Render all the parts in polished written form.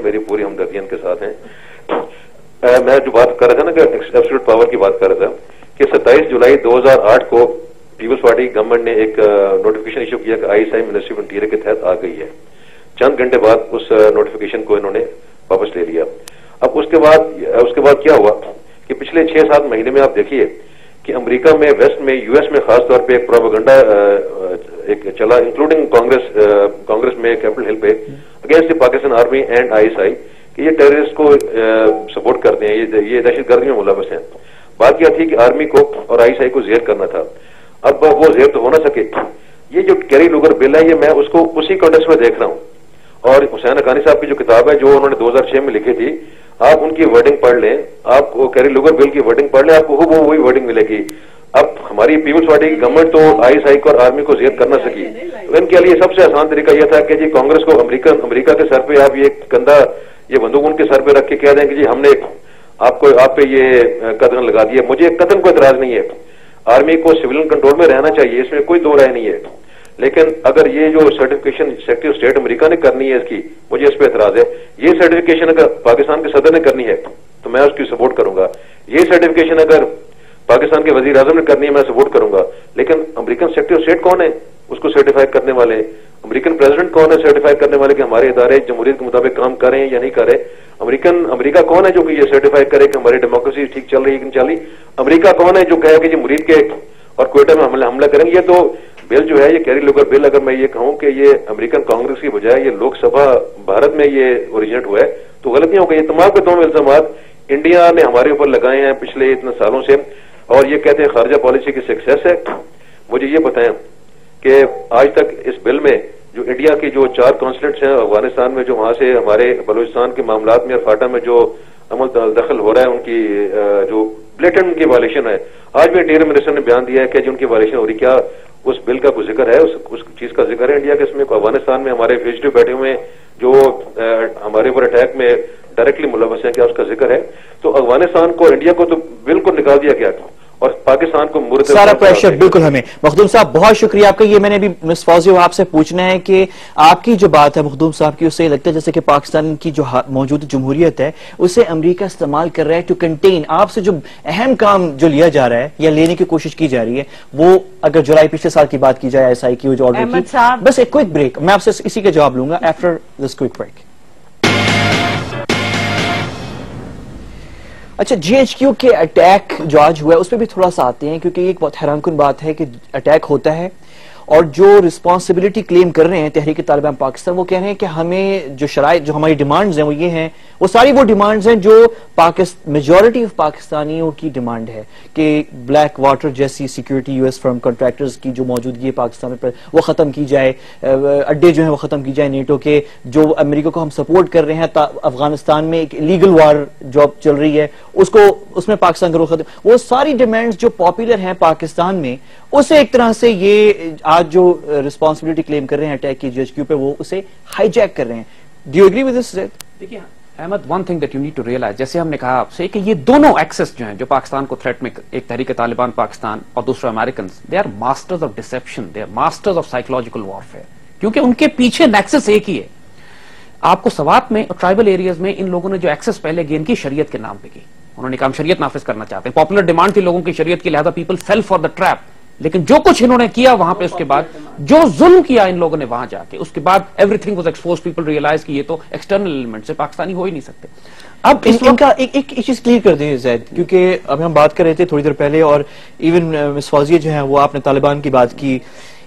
मेरी पूरी हमदर्दियां के साथ हैं। मैं जो बात कर रहा था ना कि एब्सोल्यूट पावर की बात कर रहा था कि 27 जुलाई 2008 को पीपल्स पार्टी गवर्नमेंट ने एक नोटिफिकेशन इशू किया कि आईएसआई मिनिस्ट्री ऑफ इंटीरियर के तहत आ गई है। चंद घंटे बाद उस नोटिफिकेशन को इन्होंने वापस ले लिया। अब उसके बाद क्या हुआ कि पिछले 6-7 महीने में आप देखिए कि अमेरिका में, वेस्ट में, यूएस में खास तौर पे एक प्रोपेगेंडा एक चला, इंक्लूडिंग कांग्रेस में कैपिटल हिल पे, against the Pakistan army and ISI कि ये टेररिस्ट को सपोर्ट करते हैं, ये दहशतगर्दी में मुलव्वस हैं। बात क्या थी कि आर्मी को और आईएसआई को जेर करना था। अब वो जेर तो हो ना सके। ये जो कैरी लुगर बिल है, ये मैं उसको उसी कॉन्टेक्स्ट में देख रहा हूँ। और हुसैन हक्कानी साहब की जो किताब है जो उन्होंने 2006 में लिखी थी, आप उनकी वर्डिंग पढ़ लें, आप कैरी लुगर बिल की वर्डिंग पढ़ लें, आपको वो वही वर्डिंग मिलेगी। अब हमारी पीपल्स पार्टी की गवर्नमेंट तो आईएसआई को और आर्मी को जेर कर ना सकी, तो इनके लिए सबसे आसान तरीका यह था कि जी कांग्रेस को अमेरिका के सर पे आप ये कंधा, ये बंदूक उनके सर पे रख के कह दें कि जी हमने आप पे ये कदम लगा दिया। मुझे कदम को इतराज नहीं है, आर्मी को सिविलियन कंट्रोल में रहना चाहिए, इसमें कोई दो राय नहीं है। लेकिन अगर ये जो certification secretary of state America ने करनी है इसकी, मुझे इस पे एतराज है। ये सर्टिफिकेशन अगर पाकिस्तान के सदर ने करनी है तो मैं उसकी सपोर्ट करूंगा। ये सर्टिफिकेशन अगर पाकिस्तान के वजीर आजम ने करनी है मैं सपोर्ट करूंगा। लेकिन अमेरिकन सेक्रेटरी ऑफ स्टेट कौन है उसको सर्टिफाई करने वाले? अमेरिकन प्रेसिडेंट कौन है सर्टिफाई करने वाले कि हमारे इदारे जमहूरियत के मुताबिक काम कर रहे हैं या नहीं कर रहे? अमेरिका कौन है जो कि ये सर्टिफाई करे कि हमारी डेमोक्रेसी ठीक चल रही है कि नहीं चल रही? अमेरिका कौन है जो कहे कि जी मुरीद के और क्वेटा में हमला करेंगे? ये तो बिल जो है, ये कैरी लुगर बिल, अगर मैं ये कहूं कि ये अमेरिकन कांग्रेस की बजाय ये लोकसभा भारत में ये ओरिजिनेट हुआ है तो गलतियां हो गई। ये तमाम के तमाम इल्जामात इंडिया ने हमारे ऊपर लगाए हैं पिछले इतने सालों से, और ये कहते हैं खारजा पॉलिसी की सक्सेस है। मुझे ये बताएं कि आज तक इस बिल में जो इंडिया की जो 4 कॉन्सुलेट्स हैं अफगानिस्तान में, जो वहां से हमारे बलूचिस्तान के मामलात में और फाटा में जो अमल दखल हो रहा है, उनकी जो ब्लेटेंट उनकी वायलेशन है, आज भी इंटीरियर मिनिस्टर ने बयान दिया है कि जो उनकी वायलेशन हो रही, क्या उस बिल का कोई जिक्र है? उस चीज का जिक्र है इंडिया के इसमें? अफगानिस्तान में हमारे फ्यूजिटिव बैठे हुए जो हमारे ऊपर अटैक में डायरेक्टली मुलव्वस हैं, क्या उसका जिक्र है? तो अफगानिस्तान को, इंडिया को तो बिल्कुल निकाल दिया गया और पाकिस्तान को मुर्दे सारा प्रेशर बिल्कुल हमें। मखदूम साहब बहुत शुक्रिया आपका। ये मैंने भी मिस फौजी आपसे पूछना है कि आपकी जो बात है मखदूम साहब की, उससे लगता है जैसे कि पाकिस्तान की जो मौजूद जमहूरियत है उसे अमेरिका इस्तेमाल कर रहा है टू कंटेन। आपसे जो अहम काम जो लिया जा रहा है या लेने की कोशिश की जा रही है, वो अगर जुलाई पिछले साल की बात की जाए एसआई की जो ऑलरेडी, बस एक क्विक ब्रेक, मैं आपसे इसी का जवाब लूंगा आफ्टर दिस क्विक ब्रेक। अच्छा, जीएचक्यू के अटैक जो आज हुआ है उस पर भी थोड़ा सा आते हैं, क्योंकि एक बहुत हैरानकुन बात है कि अटैक होता है और जो रिस्पांसिबिलिटी क्लेम कर रहे हैं तहरीक तालिबान पाकिस्तान, वो कह रहे हैं कि हमें जो शराइत, जो हमारी डिमांड्स हैं वो ये हैं, वो सारी वो डिमांड्स हैं जो मेजॉरिटी ऑफ पाकिस्तानियों की डिमांड है कि ब्लैक वाटर जैसी सिक्योरिटी यूएस फर्म कॉन्ट्रैक्टर्स की जो मौजूदगी है पाकिस्तान में वो खत्म की जाए, अड्डे जो है वो खत्म की जाए नेटो के, जो अमेरिका को हम सपोर्ट कर रहे हैं अफगानिस्तान में एक लीगल वार जो चल रही है उसको, उसमें पाकिस्तान का रुख खत्म, वो सारी डिमांड्स जो पॉपुलर हैं पाकिस्तान में, उसे एक तरह से ये आज जो रिस्पांसिबिलिटी क्लेम कर रहे हैं अटैक की जीएचक्यू पे, वो उसे हाईजैक कर रहे हैं। Do you agree with this? देखिए Ahmed, one thing that you need to realise, जैसे हमने कहा आपसे कि ये दोनों एक्सेस जो हैं जो पाकिस्तान को थ्रेट में, एक तहरीक तालिबान पाकिस्तान और दूसरा American, they are masters of deception, they are masters of psychological warfare, क्योंकि उनके पीछे नेक्सस एक ही है। आपको सवात में और ट्राइबल एरियाज में इन लोगों ने जो एक्सेस पहले गेन की शरीयत के नाम पे की, उन्होंने कहा हम शरीयत नाफिज करना चाहते हैं, पॉपुलर डिमांड थी लोगों की शरीयत की, लिहाजा people fail for the trap. लेकिन जो कुछ इन्होंने किया वहां पे, उसके बाद जो जुल्म किया इन लोगों ने वहां जाके, उसके बाद everything was exposed, people realize कि ये तो एक्सटर्नल एलिमेंट से पाकिस्तानी हो ही नहीं सकते। अब इनका एक चीज क्लियर कर दें जैद, क्योंकि अभी हम बात कर रहे थे थोड़ी देर पहले और इवन मिस फौजिया जो है वो आपने तालिबान की बात की,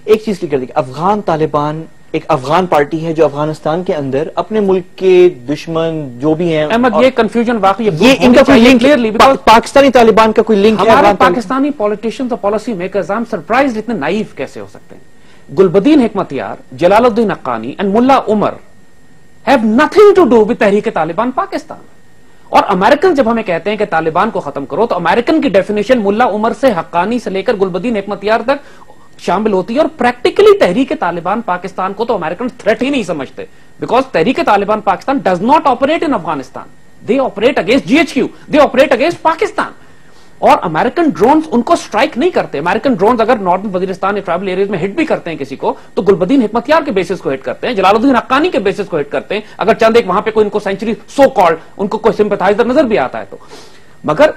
एक चीज क्लियर कर दी, अफगान तालिबान एक अफगान पार्टी है जो अफगानिस्तान के अंदर अपने मुल्क के दुश्मन जो भी हैं, अहमद ये कंफ्यूजन वाकई ये इनका कोई लिंक क्लियरली पाकिस्तानी तालिबान का कोई लिंक है? हमारे पाकिस्तानी पॉलिटिशियंस और policy makers, I am surprised इतने नाइव कैसे हो सकते हैं। Gulbuddin Hekmatyar, Jalaluddin Haqqani and Mullah Omar have nothing to do with Tehreek Taliban Pakistan. और अमेरिकन जब हमें कहते हैं कि तालिबान को खत्म करो, तो अमेरिकन की डेफिनेशन मुल्ला उमर से हक्कानी से लेकर गुलबदीन हिकमतियार तक शामिल होती है। और प्रैक्टिकली तहरीक तालिबान पाकिस्तान को तो अमेरिकन थ्रेट ही नहीं समझते, because Tehreek Taliban Pakistan does not operate in Afghanistan, they operate against GHQ, they operate against Pakistan. اور امریکن ڈرونز ان کو سٹرائک نہیں کرتے. امریکن ڈرونز اگر نارتھن وزیرستان یا ٹرائبل ایریاز میں ہٹ بھی کرتے ہیں کسی کو تو گلبدین حکمتیار کے بیسس کو ہٹ کرتے ہیں, جلال الدین حقانی کے بیسس کو ہٹ کرتے ہیں, اگر چند ایک وہاں پہ کوئی ان کو سینچری سو کالڈ ان کو کوئی سمپتھائزر نظر بھی آتا ہے تو. مگر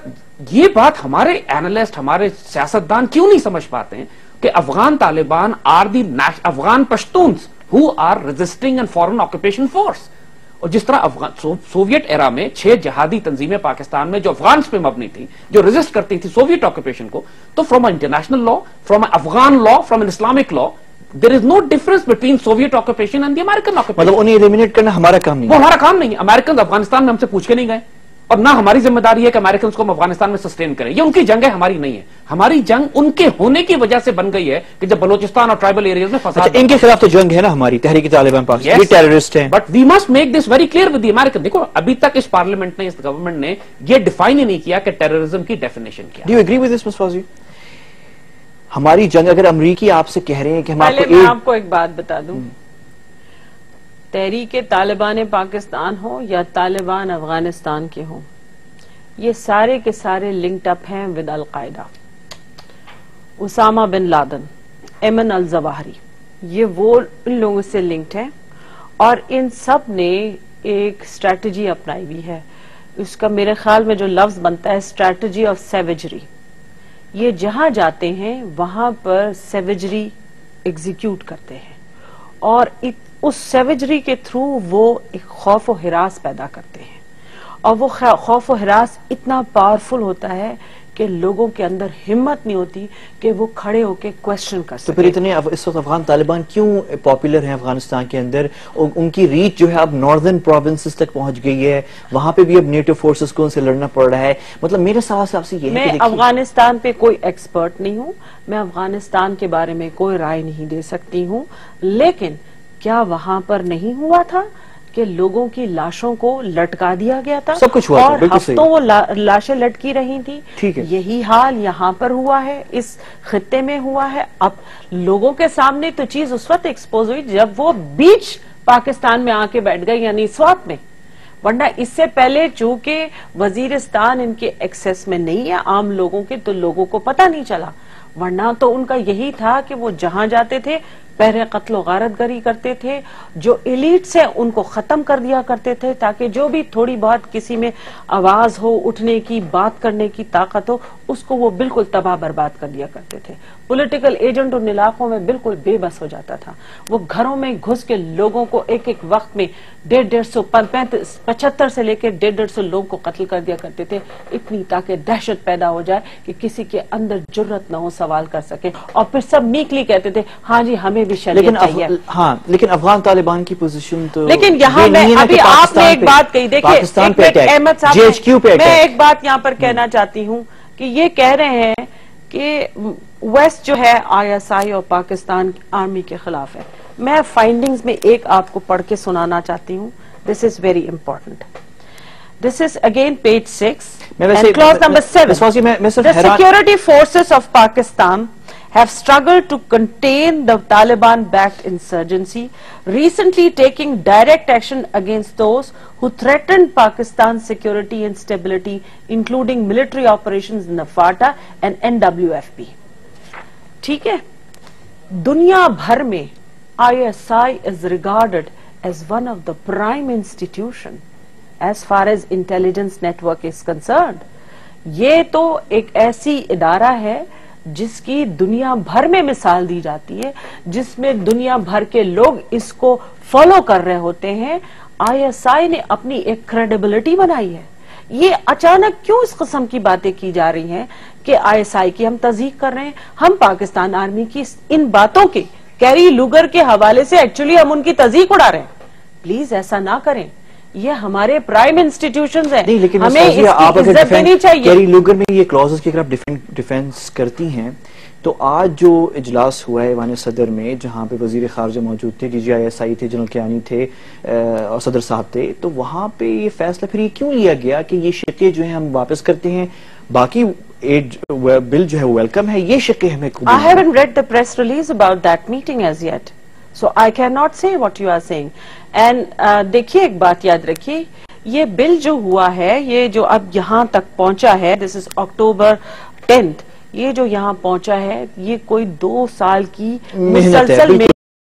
یہ بات ہمارے اینالسٹ, ہمارے سیاستدان کیوں نہیں سمجھ پاتے ہیں کہ Afghan Taliban are the Afghan Pashtuns who are resisting and foreign occupation force. اور جس طرح سوویٹ ایرا میں 6 جہادی تنظیمیں پاکستان میں جو افغانز پہ مبنی تھی, جو ریزسٹ کرتی تھی سوویٹ آکوپیشن کو, تو from international law, from Afghan law, from an Islamic law, there is no difference between Soviet occupation and the American occupation. مطلب انہیں ایلیمینیٹ کرنا ہمارا کام نہیں, وہ ہمارا کام نہیں ہے. امریکن افغانستان میں ہم سے پوچھ کے نہیں گئے, اور نہ ہماری ذمہ داری ہے کہ امریکنز کو ہم افغانستان میں سسٹین کریں. یہ ان کی جنگ ہے, ہماری نہیں ہے. ہماری جنگ ان کے ہونے کی وجہ سے بن گئی ہے کہ جب بلوچستان اور ٹرائبل ایریاز میں فساد, ان کے خلاف تو جنگ ہے نا ہماری, تحریک طالبان پاکستان, یہ ٹیررسٹ ہیں. But we must make this very clear with the American. دیکھو ابھی تک اس پارلیمنٹ نے, اس گورنمنٹ نے یہ ڈیفائن ہی نہیں کیا کہ ٹیررزم کی ڈیفینیشن کیا. Do you agree with this miss Fauzi? ہماری جنگ, اگر امریکی آپ سے کہہ رہے ہیں کہ ہم میں آپ کو ایک بات بتا دوں, تحریک طالبان پاکستان ہو یا طالبان افغانستان کے ہوں, یہ سارے کے سارے لنکڈ اپ ہیں with Al Qaeda. Osama bin Laden, Ayman al Zawahiri, یہ وہ ان لوگوں سے لنکڈ ہیں, اور ان سب نے ایک اسٹریٹجی اپنائی ہوئی ہے. اس کا میرے خیال میں جو لفظ بنتا ہے اسٹریٹجی آف سیویجری. یہ جہاں جاتے ہیں وہاں پر سیویجری ایگزیکیوٹ کرتے ہیں, اور اس سیویجری کے تھرو وہ ایک خوف و ہراس پیدا کرتے ہیں, اور وہ خوف و ہراس اتنا پاورفل ہوتا ہے کہ لوگوں کے اندر ہمت نہیں ہوتی کہ وہ کھڑے ہو کے کویسچن کر سکیں. تو پھر اتنے اس وقت افغان طالبان کیوں پاپولر ہیں افغانستان کے اندر؟ ان کی ریچ جو ہے اب ناردرن پروونسز تک پہنچ گئی ہے, وہاں پہ بھی اب نیٹو فورسز کو ان سے لڑنا پڑ رہا ہے. مطلب میرے سوال سے آپ سے یہ ہے میں افغانستان پہ کوئی ایکسپرٹ نہیں ہوں, میں افغانستان کے بارے میں کوئی رائے نہیں دے سکتی ہوں, لیکن کیا وہاں پر نہیں ہوا تھا کہ لوگوں کی لاشوں کو لٹکا دیا گیا تھا, سب کچھ ہوا تھا, اور ہفتوں وہ لاشیں لٹکی رہی تھی. یہی حال یہاں پر ہوا ہے, اس خطے میں ہوا ہے. اب لوگوں کے سامنے تو چیز اس وقت ایکسپوز ہوئی جب وہ بیچ پاکستان میں آ کے بیٹھ گئے, یعنی سوات میں, ورنہ اس سے پہلے چونکہ وزیرستان ان کے ایکسیس میں نہیں ہے عام لوگوں کے, تو لوگوں کو پتہ نہیں چلا. ورنہ تو ان کا یہی تھا کہ وہ جہاں جاتے تھے پہلے قتل و غارت گری کرتے تھے, جو ایلیٹس ہیں ان کو ختم کر دیا کرتے تھے, تاکہ جو بھی تھوڑی بہت کسی میں آواز ہو, اٹھنے کی, بات کرنے کی طاقت ہو, اس کو وہ بالکل تباہ برباد کر دیا کرتے تھے. پولیٹیکل ایجنٹ ان علاقوں میں بالکل بے بس ہو جاتا تھا. وہ گھروں میں گھس کے لوگوں کو ایک ایک وقت میں 150 سے لے کے 150 لوگوں کو قتل کر دیا کرتے تھے, اتنی تاکہ دہشت پیدا ہو جائے کہ کسی کے اندر جرت نہ ہو سوال کر سکے, اور پھر سب میکلی کہتے تھے ہاں جی ہمیں بھی شریعت چاہیے. ہاں, لیکن افغان طالبان کی پوزیشن تو, لیکن یہاں میں ابھی آپ نے ایک بات کہی, دیکھیں احمد صاحب, میں ایک بات یہاں پر کہنا چاہتی ہوں کہ یہ کہہ رہے ہیں کہ ویسٹ جو ہے ISI اور پاکستان آرمی کے خلاف ہے. میں فائنڈنگز میں ایک آپ کو پڑھ کے سنانا چاہتی ہوں. This is very important. This is again page 6 and clause number 7. The security forces of Pakistan have struggled to contain the Taliban-backed insurgency, recently taking direct action against those who threatened Pakistan's security and stability, including military operations in the FATA and NWFP. ٹھیک ہے, دنیا بھر میں ISI is regarded as one of the prime institution as far as intelligence network is concerned. یہ تو ایک ایسی ادارہ ہے جس کی دنیا بھر میں مثال دی جاتی ہے, جس میں دنیا بھر کے لوگ اس کو فالو کر رہے ہوتے ہیں. ISI نے اپنی ایک کریڈیبلٹی بنائی ہے. یہ اچانک کیوں اس قسم کی باتیں کی جا رہی ہیں کہ ISI کی ہم تذیق کر رہے ہیں؟ ہم پاکستان آرمی کی ان باتوں کے, کیری لوگر کے حوالے سے ایکچولی ہم ان کی تذیق اڑا رہے ہیں. پلیز ایسا نہ کریں, یہ ہمارے پرائم انسٹیٹیوشنز ہیں, ہمیں اس کی عزت دینی چاہیے. کیری لوگر میں یہ کلوزز کی اگر آپ ڈیفینس کرتی ہیں تو آج جو اجلاس ہوا ہے ایوان صدر میں, جہاں پہ وزیر خارجہ موجود تھے, DGISI تھے, جنرل کیانی تھے اور صدر صاحب تھے, تو وہاں پہ یہ فیصلہ پھر یہ کیوں لیا گیا کہ یہ شقے جو ہیں ہم واپس کرتے ہیں, باقی ایڈ بل جو ہے ویلکم ہے, یہ شقے ہمیں قبول. I haven't read the press release about that meeting as yet, so I cannot say what you are saying. And دیکھیے ایک بات یاد رکھیے, یہ بل جو ہوا ہے، یہ جو اب یہاں تک پہنچا ہے، دس از October 10th، یہ جو یہاں پہنچا ہے، یہ کوئی 2 سال کی مسلسل